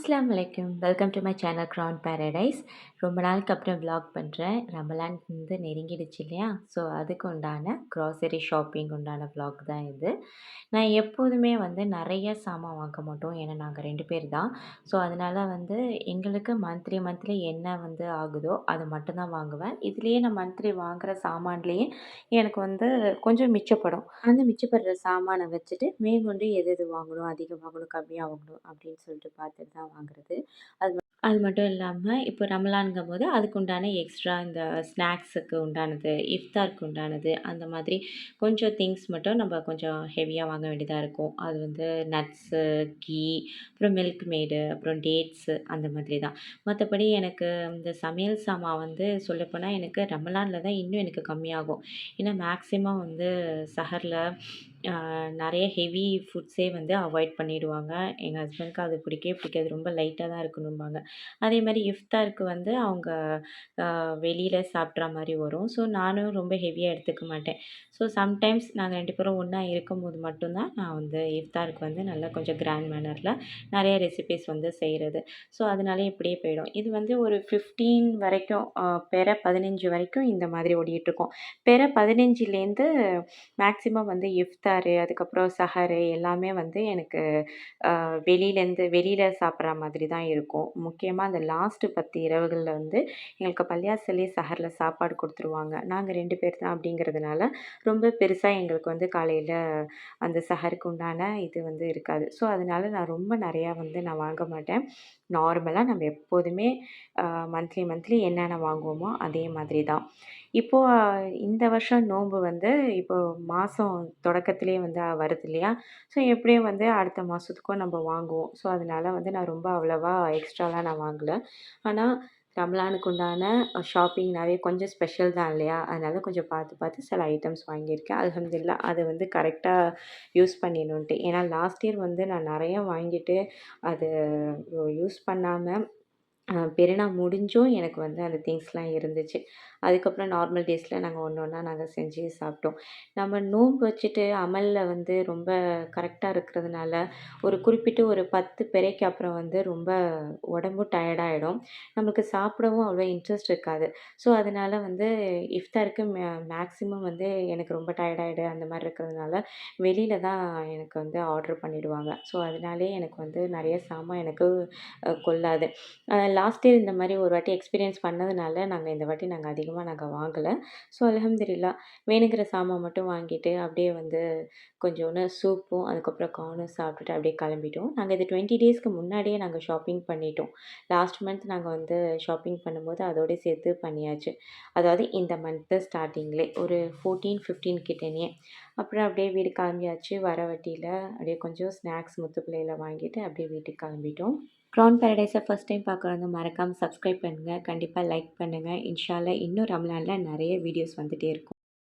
அஸ்ஸலாமு அலைக்கும். Welcome to my channel crown paradise. ரொம்ப நாளுக்கு அப்புறம் விலாக் பண்ணுறேன். ரமலான் வந்து நெருங்கிடுச்சு இல்லையா? ஸோ அதுக்கு உண்டான க்ராசரி ஷாப்பிங் உண்டான விலாக் தான் இது. நான் எப்போதுமே வந்து நெறைய சாமான் வாங்க மாட்டோம். ஏன்னா நாங்க 2 பேர் தான். ஸோ அதனால வந்து எங்களுக்கு மந்த்லி என்ன வந்து ஆகுதோ அது மட்டும் தான் வாங்குவேன். இதுலேயே நான் மந்த்லி வாங்குற சாமான்லேயே எனக்கு வந்து கொஞ்சம் மிச்சப்படும். அந்த மிச்சப்படுற சாமான வச்சுட்டு மேற்கொண்டு எது எது வாங்கணும், அதிகம் வாங்கணும், கம்மியா வாங்கணும் அப்படின்னு சொல்லிட்டு பார்த்துட்டு தான் வாங்குறது. அது மட்டும் இல்லாம, இப்போ ரமலான்ங்கும்போது அதுக்கு உண்டான எக்ஸ்ட்ரா இந்த ஸ்நாக்ஸுக்கு உண்டானது, இஃப்தாருக்கு உண்டானது, அந்த மாதிரி கொஞ்சம் திங்ஸ் மட்டும் நம்ம கொஞ்சம் ஹெவியா வாங்க வேண்டியதா இருக்கும். அது வந்து நட்ஸு, கீ, அப்புறம் மில்க் மேடு, அப்புறம் டேட்ஸு அந்த மாதிரி தான். மத்தபடி எனக்கு இந்த சமையல் சாமான் வந்து சொல்லப்போனா எனக்கு ரமலான்ல தான் இன்னும் எனக்கு கம்மியாகும். ஏன்னா மேக்ஸிமம் வந்து சஹர்ல நெறைய ஹெவி ஃபுட்ஸே வந்து அவாய்ட் பண்ணிடுவாங்க. எங்க ஹஸ்பண்டுக்கு அது பிடிக்கவே பிடிக்காது. ரொம்ப லைட்டா தான் இருக்கணும்பாங்க. அதேமாரி இஃப்தாருக்கு வந்து அவங்க வெளியில சாப்பிட்ற மாரி வரும். ஸோ நானும் ரொம்ப ஹெவியா எடுத்துக்க மாட்டேன். ஸோ சம்டைம்ஸ் நாங்க 2 பேரும் ஒண்ணா இருக்கும்போது மட்டும் தான் நான் வந்து இஃப்தாருக்கு வந்து நல்லா கொஞ்சம் கிராண்ட் மேனர்ல நெறைய ரெசிபீஸ் வந்து செய்றது. ஸோ அதனாலே இப்படியே போயிடும். இது வந்து ஒரு 15 வரைக்கும் பெற 15 வரைக்கும் இந்த மாதிரி ஓடிட்டுருக்கும். பெற 15லேருந்து மேக்ஸிமம் வந்து இஃப்தாரு, அதுக்கப்புறம் சஹரு எல்லாமே வந்து எனக்கு வெளியில சாப்பிட்ற மாதிரி தான் இருக்கும். முக்கியமா அந்த லாஸ்ட்டு 10 இரவுகள்ல வந்து எங்களுக்கு பள்ளியாசல்லே சஹர்ல சாப்பாடு குடுத்துருவாங்க. நாங்க 2 பேர் தான் அப்படிங்கிறதுனால, ரொம்ப பெருசா எங்களுக்கு வந்து காலையில அந்த சஹருக்கு உண்டான இது வந்து இருக்காது. ஸோ, அதனால நான் ரொம்ப நெறையா வந்து நான் வாங்க மாட்டேன். நார்மலா நம்ம எப்போதுமே அ மந்த்லி என்னென்ன வாங்குவோமோ அதே மாதிரி தான். இப்போ இந்த வருஷம் நோன்பு வந்து இப்போ மாசம் தொடக்கத்திலேயே வந்து வருது இல்லையா? ஸோ எப்படியும் வந்து அடுத்த மாசத்துக்கும் நம்ம வாங்குவோம். ஸோ அதனால வந்து நான் ரொம்ப அவ்வளவா எக்ஸ்ட்ராலாம் நான் வாங்கல. ஆனா ரம்லானுக்கு உண்டான ஷாப்பிங்னாவே கொஞ்சம் ஸ்பெஷல் தான் இல்லையா? அதனால கொஞ்சம் பார்த்து சில ஐட்டம்ஸ் வாங்கியிருக்கேன். அல்ஹம்துலில்லாஹ் அது வந்து கரெக்ட்டா யூஸ் பண்ணிடணுன்ட்டு. ஏன்னா லாஸ்ட் இயர் வந்து நான் நெறைய வாங்கிட்டு அது யூஸ் பண்ணாம பெருநாள் முடிஞ்சும் எனக்கு வந்து அந்த திங்ஸ்லாம் இருந்துச்சு. அதுக்கப்புறம் நார்மல் டேஸ்ல நாங்க ஒண்ணா நாங்க செஞ்சு சாப்பிட்டோம். நம்ம நோன்பு வச்சுட்டு அமல்ல வந்து ரொம்ப கரெக்ட்டா இருக்கிறதுனால, ஒரு குறிப்பிட்ட ஒரு 10 பிறைக்கு அப்புறம் வந்து ரொம்ப உடம்பும் டயர்ட் ஆயிடும். நமக்கு சாப்பிடவும் அவ்வளோ இன்ட்ரெஸ்ட் இருக்காது. ஸோ, அதனால வந்து இஃப்தாருக்கு மேக்ஸிமம் வந்து எனக்கு ரொம்ப டயர்ட் ஆயிடு அந்த மாரி இருக்கிறதுனால, வெளியில தான் எனக்கு வந்து ஆர்டர் பண்ணிடுவாங்க. ஸோ, அதனாலேயே எனக்கு வந்து நெறைய சாமான் எனக்கு கொள்ளாது. லாஸ்ட் இயர் இந்த மாரி ஒரு வாட்டி எக்ஸ்பீரியன்ஸ் பண்ணதுனால, இந்த வாட்டி நாங்க அதிகமா வாங்கல. ஸோ அல்ஹம்துலில்லாஹ் வேணுங்கிற சாமான் மட்டும் வாங்கிட்டு, அப்படியே வந்து கொஞ்சோண்டு சூப்பும், அதுக்கப்புறம் கார்னும் சாப்பிட்டுட்டு அப்படியே கிளம்பிட்டோம். நாங்க இது 20 டேஸ்க்கு முன்னாடியே நாங்க ஷாப்பிங் பண்ணிட்டோம். லாஸ்ட் மந்த் நாங்க வந்து ஷாப்பிங் பண்ணும்போது அதோடயே சேர்த்து பண்ணியாச்சு. அதாவது இந்த மந்த்து ஸ்டார்ட்டிங்லே ஒரு 14, 15 கிட்டேயே. அப்புறம் அப்படியே வீடு கிளம்பியாச்சு. வர வழியில அப்படியே கொஞ்சம் ஸ்நாக்ஸ் முத்துப்பிள்ளையில வாங்கிட்டு அப்படியே வீட்டுக்கு கிளம்பிட்டோம். க்ரவுன் பேரடைஸை ஃபர்ஸ்ட் டைம் பார்க்குறவங்க மறக்காம சப்ஸ்கிரைப் பண்ணுங்க. கண்டிப்பா லைக் பண்ணுங்க. இன்ஷா அல்லாஹ் இன்னும் ரமலான்ல நெறைய வீடியோஸ் வந்துட்டே இருக்கும்.